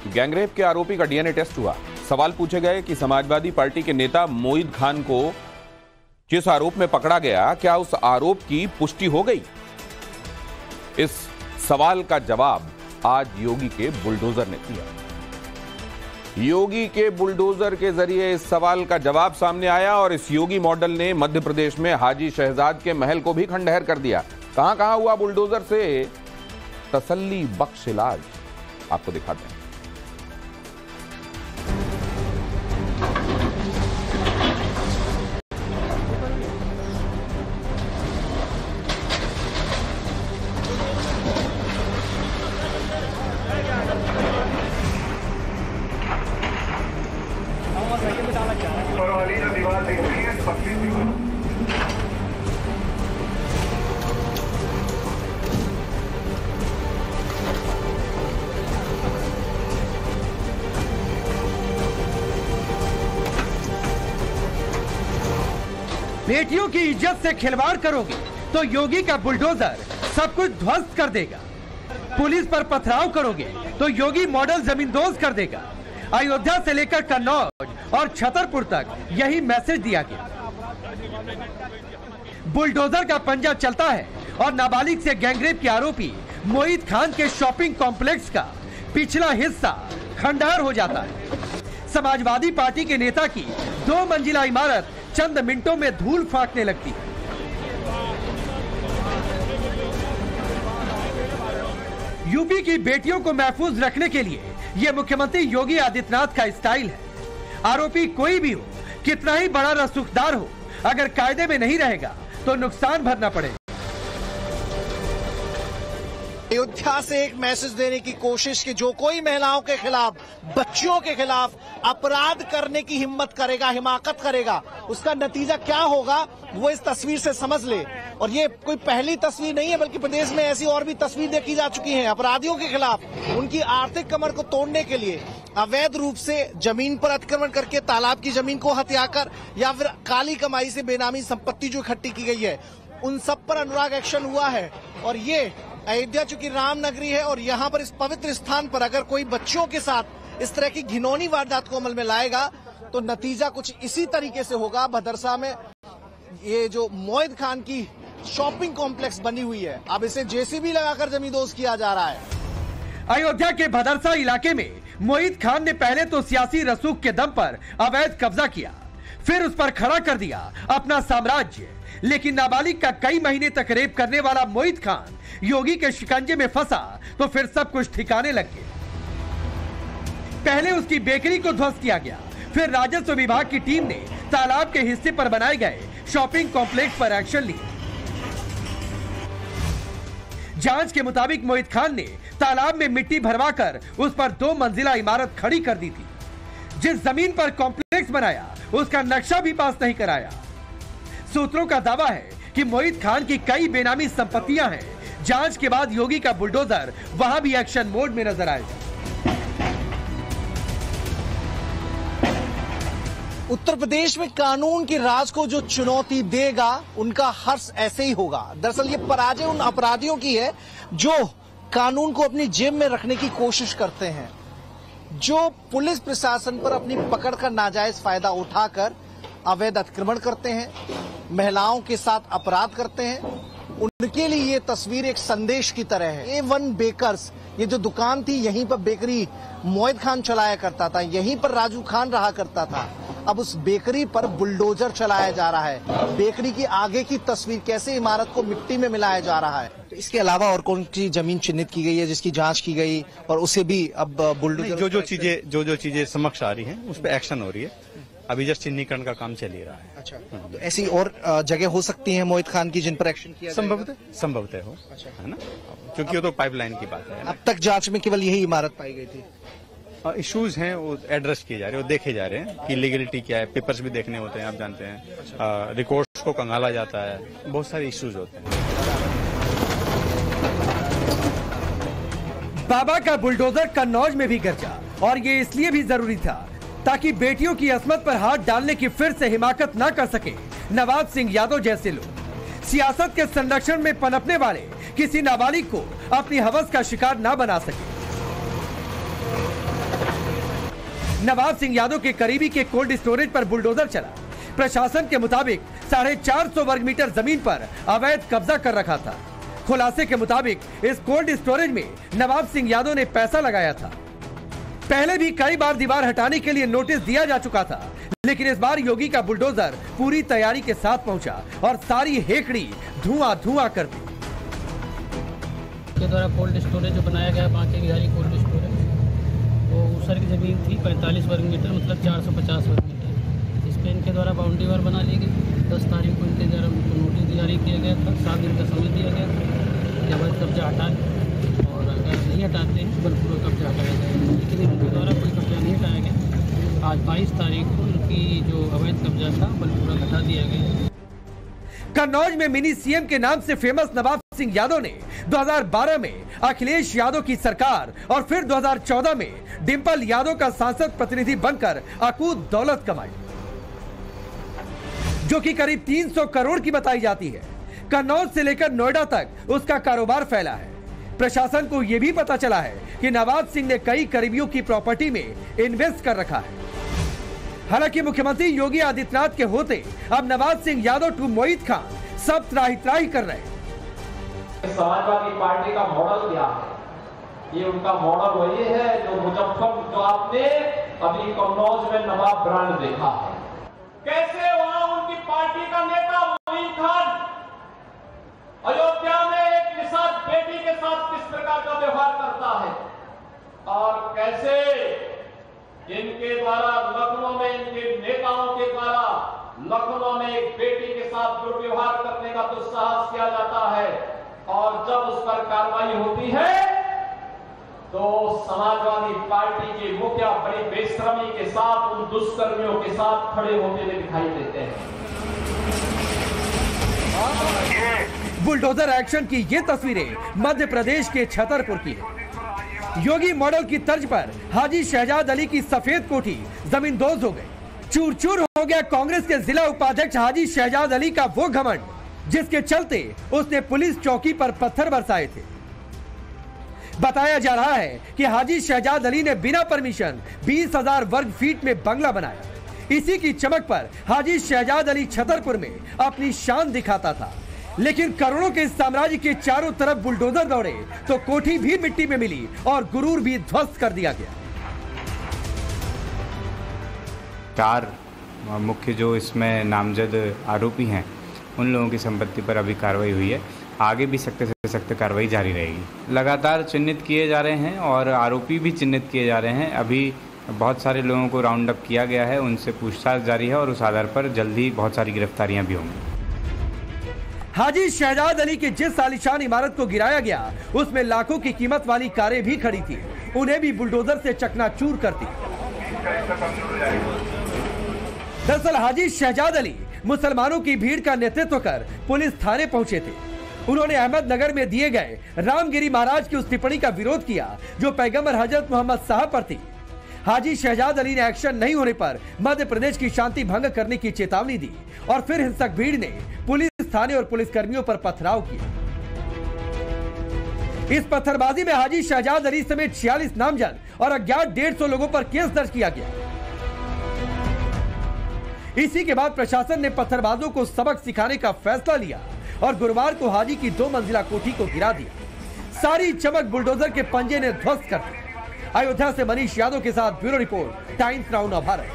Gangrape के आरोपी का डीएनए टेस्ट हुआ। सवाल पूछे गए कि समाजवादी पार्टी के नेता मोईद खान को जिस आरोप में पकड़ा गया, क्या उस आरोप की पुष्टि हो गई? इस सवाल का जवाब आज योगी के बुलडोजर ने दिया। योगी के बुलडोजर के जरिए इस सवाल का जवाब सामने आया और इस योगी मॉडल ने मध्य प्रदेश में हाजी शहजाद के महल को भी खंडहर कर दिया। कहां हुआ बुलडोजर से तसल्ली बख्श इलाज, आपको दिखाते हैं। बेटियों की इज्जत से खिलवाड़ करोगे तो योगी का बुलडोजर सब कुछ ध्वस्त कर देगा। पुलिस पर पथराव करोगे तो योगी मॉडल जमींदोज कर देगा। अयोध्या से लेकर कन्नौज और छतरपुर तक यही मैसेज दिया गया। बुलडोजर का पंजा चलता है और नाबालिग से गैंगरेप के आरोपी मोईद खान के शॉपिंग कॉम्प्लेक्स का पिछला हिस्सा खंडहर हो जाता है। समाजवादी पार्टी के नेता की 2 मंजिला इमारत चंद मिनटों में धूल फाकने लगती है। यूपी की बेटियों को महफूज रखने के लिए यह मुख्यमंत्री योगी आदित्यनाथ का स्टाइल है। आरोपी कोई भी हो, कितना ही बड़ा रसूखदार हो, अगर कायदे में नहीं रहेगा तो नुकसान भरना पड़ेगा। अयोध्या से एक मैसेज देने की कोशिश कि जो कोई महिलाओं के खिलाफ, बच्चियों के खिलाफ अपराध करने की हिम्मत करेगा, हिमाकत करेगा, उसका नतीजा क्या होगा वो इस तस्वीर से समझ ले। और ये कोई पहली तस्वीर नहीं है, बल्कि प्रदेश में ऐसी और भी तस्वीर देखी जा चुकी है। अपराधियों के खिलाफ उनकी आर्थिक कमर को तोड़ने के लिए अवैध रूप से जमीन पर अतिक्रमण करके तालाब की जमीन को हथियाकर या फिर काली कमाई से बेनामी संपत्ति जो इकट्ठी की गई है, उन सब पर अनुराग एक्शन हुआ है। और ये अयोध्या चूंकि राम नगरी है और यहाँ पर इस पवित्र स्थान पर अगर कोई बच्चियों के साथ इस तरह की घिनौनी वारदात को अमल में लाएगा तो नतीजा कुछ इसी तरीके से होगा। भदरसा में ये जो मोईद खान की शॉपिंग कॉम्प्लेक्स बनी हुई है, अब इसे जेसीबी लगाकर जमींदोज किया जा रहा है। अयोध्या के भदरसा इलाके में मोईद खान ने पहले तो सियासी रसूख के दम पर अवैध कब्जा किया, फिर उस पर खड़ा कर दिया अपना साम्राज्य। लेकिन नाबालिग का कई महीने तक रेप करने वाला मोईद खान योगी के शिकंजे में फंसा तो फिर सब कुछ ठिकाने लग गया। पहले उसकी बेकरी को ध्वस्त किया गया, फिर राजस्व विभाग की टीम ने तालाब के हिस्से पर बनाए गए शॉपिंग कॉम्प्लेक्स पर एक्शन लिया। जांच के मुताबिक मोईद खान ने तालाब में मिट्टी भरवाकर उस पर 2 मंजिला इमारत खड़ी कर दी थी। जिस जमीन पर कॉम्प्लेक्स बनाया उसका नक्शा भी पास नहीं कराया। सूत्रों का दावा है कि मोईद खान की कई बेनामी संपत्तियां हैं। जांच के बाद योगी का बुलडोजर वहां भी एक्शन मोड में नजर आएगा। उत्तर प्रदेश में कानून की राज को जो चुनौती देगा उनका हर्ष ऐसे ही होगा। दरअसल ये पराजय उन अपराधियों की है जो कानून को अपनी जेब में रखने की कोशिश करते हैं, जो पुलिस प्रशासन पर अपनी पकड़ का नाजायज फायदा उठाकर अवैध अतिक्रमण करते हैं, महिलाओं के साथ अपराध करते हैं। उनके लिए ये तस्वीर एक संदेश की तरह है। A1 बेकर्स, ये जो दुकान थी, यहीं पर बेकरी मोईद खान चलाया करता था, यहीं पर राजू खान रहा करता था। अब उस बेकरी पर बुलडोजर चलाया जा रहा है। बेकरी की आगे की तस्वीर, कैसे इमारत को मिट्टी में मिलाया जा रहा है। तो इसके अलावा और कौन सी जमीन चिन्हित की गई है जिसकी जांच की गई और उसे भी अब बुलडोजर जो चीजें समक्ष आ रही हैं उस पर एक्शन हो रही है। अभी जस्ट चिन्हीकरण का काम चल ही रहा है। अच्छा, तो ऐसी और जगह हो सकती है मोईद खान की जिन पर एक्शन किया संभवतः हो, है ना, क्योंकि वो तो पाइपलाइन की बात है। अब तक जांच में केवल यही इमारत पाई गई थी। इश्यूज हैं वो एड्रेस किए जा रहे हैं, वो देखे जा रहे हैं कि लीगलिटी क्या है। पेपर्स भी देखने होते हैं, आप जानते हैं, रिकॉर्ड्स को कंगाला जाता है, बहुत सारे इश्यूज होते हैं। बाबा का बुलडोजर कन्नौज में भी गरजा, और ये इसलिए भी जरूरी था ताकि बेटियों की असमत पर हाथ डालने की फिर से हिमाकत न कर सके नवाज सिंह यादव जैसे लोग। सियासत के संरक्षण में पनपने वाले किसी नाबालिग को अपनी हवस का शिकार न बना सके। नवाब सिंह यादव के करीबी के कोल्ड स्टोरेज पर बुलडोजर चला। प्रशासन के मुताबिक 450 वर्ग मीटर जमीन पर अवैध कब्जा कर रखा था। खुलासे के मुताबिक इस कोल्ड स्टोरेज में नवाब सिंह यादव ने पैसा लगाया था। पहले भी कई बार दीवार हटाने के लिए नोटिस दिया जा चुका था, लेकिन इस बार योगी का बुलडोजर पूरी तैयारी के साथ पहुंचा और सारी हेकड़ी धुआं धुआं कर दी। के द्वारा कोल्ड स्टोरेज जो बनाया गया बांके बिहारी कोल्ड स्टोरेज, वो ऊसर की ज़मीन थी 45 वर्ग मीटर, मतलब 450 वर्ग मीटर। इस पर इनके द्वारा बाउंड्री वाल बना ली गई। 10 तारीख को इनके द्वारा नोटिस जारी किया गया था, 7 दिन का समय दिया गया था कि अवैध कब्जा हटा लें, और अगर नहीं हटाते हैं बलपूर्वक कब्जा हटाया जाएगा। लेकिन इनके द्वारा कोई कब्जा नहीं हटाया गया। आज 22 तारीख को इनकी जो अवैध कब्जा था बलपूर्वक हटा दिया गया। कन्नौज में मिनी सीएम के नाम से फेमस नवाब सिंह यादव ने 2012 में अखिलेश यादव की सरकार और फिर 2014 में डिंपल यादव का सांसद प्रतिनिधि बनकर अकूत दौलत कमाई, जो कि करीब 300 करोड़ की बताई जाती है। कन्नौज से लेकर नोएडा तक उसका कारोबार फैला है। प्रशासन को यह भी पता चला है कि नवाब सिंह ने कई करीबियों की प्रॉपर्टी में इन्वेस्ट कर रखा है। हालांकि मुख्यमंत्री योगी आदित्यनाथ के होते अब नवाब सिंह यादव टू मोहित खान सब त्राही त्राही कर रहे हैं। समाजवादी पार्टी का मॉडल क्या है? ये उनका मॉडल वही है जो आपने अभी कन्नौज में नवाब ब्रांड देखा है। कैसे वहां उनकी पार्टी का नेता मोहित खान अयोध्या में एक निषाद बेटी के साथ किस प्रकार का व्यवहार करता है, और कैसे इनके द्वारा लखनऊ में, इनके नेताओं के द्वारा लखनऊ में एक बेटी के साथ दुर्व्यवहार करने का दुस्साहस किया जाता है, और जब उस पर कार्रवाई होती है तो समाजवादी पार्टी के मुखिया बड़ी बेशर्मी के साथ उन दुष्कर्मियों के साथ खड़े होते हुए दिखाई देते हैं। बुलडोजर एक्शन की ये तस्वीरें मध्य प्रदेश के छतरपुर की है। योगी मॉडल की तर्ज पर हाजी शहजाद अली की सफेद कोठी जमींदोज हो गई। चूर चूर हो गया कांग्रेस के जिला उपाध्यक्ष हाजी शहजाद अली का वो घमंड, जिसके चलते उसने पुलिस चौकी पर पत्थर बरसाए थे। बताया जा रहा है कि हाजी शहजाद अली ने बिना परमिशन 20,000 वर्ग फीट में बंगला बनाया। इसी की चमक पर हाजी शहजाद अली छतरपुर में अपनी शान दिखाता था, लेकिन करोड़ों के साम्राज्य के चारों तरफ बुलडोजर दौड़े तो कोठी भी मिट्टी में मिली और गुरूर भी ध्वस्त कर दिया गया। 4 मुख्य जो इसमें नामजद आरोपी हैं उन लोगों की संपत्ति पर अभी कार्रवाई हुई है। आगे भी सख्त से सख्त कार्रवाई जारी रहेगी। लगातार चिन्हित किए जा रहे हैं और आरोपी भी चिन्हित किए जा रहे हैं। अभी बहुत सारे लोगों को राउंड अप किया गया है, उनसे पूछताछ जारी है और उस आधार पर जल्दी बहुत सारी गिरफ्तारियां भी होंगी। हाजी शहजाद अली की जिस आलीशान इमारत को गिराया गया उसमें लाखों की कीमत वाली कारें भी खड़ी थी, उन्हें भी बुलडोजर से चकनाचूर कर दी। दरअसल हाजी शहजाद अली मुसलमानों की भीड़ का नेतृत्व कर पुलिस थाने पहुंचे थे। उन्होंने अहमदनगर में दिए गए रामगिरी महाराज की उस टिप्पणी का विरोध किया जो पैगंबर हजरत मोहम्मद साहब पर थी। हाजी शहजाद अली ने एक्शन नहीं होने पर मध्य प्रदेश की शांति भंग करने की चेतावनी दी और फिर हिंसक भीड़ ने पुलिस थाने और पुलिसकर्मियों पर पथराव किया। इस पत्थरबाजी में हाजी शहजाद अली समेत 46 नामजद और अज्ञात 150 लोगों पर केस दर्ज किया गया। इसी के बाद प्रशासन ने पत्थरबाजों को सबक सिखाने का फैसला लिया और गुरुवार को हाजी की 2 मंजिला कोठी को गिरा दिया। सारी चमक बुलडोजर के पंजे ने ध्वस्त कर दी। अयोध्या से मनीष यादव के साथ bureau report, times now Bharat.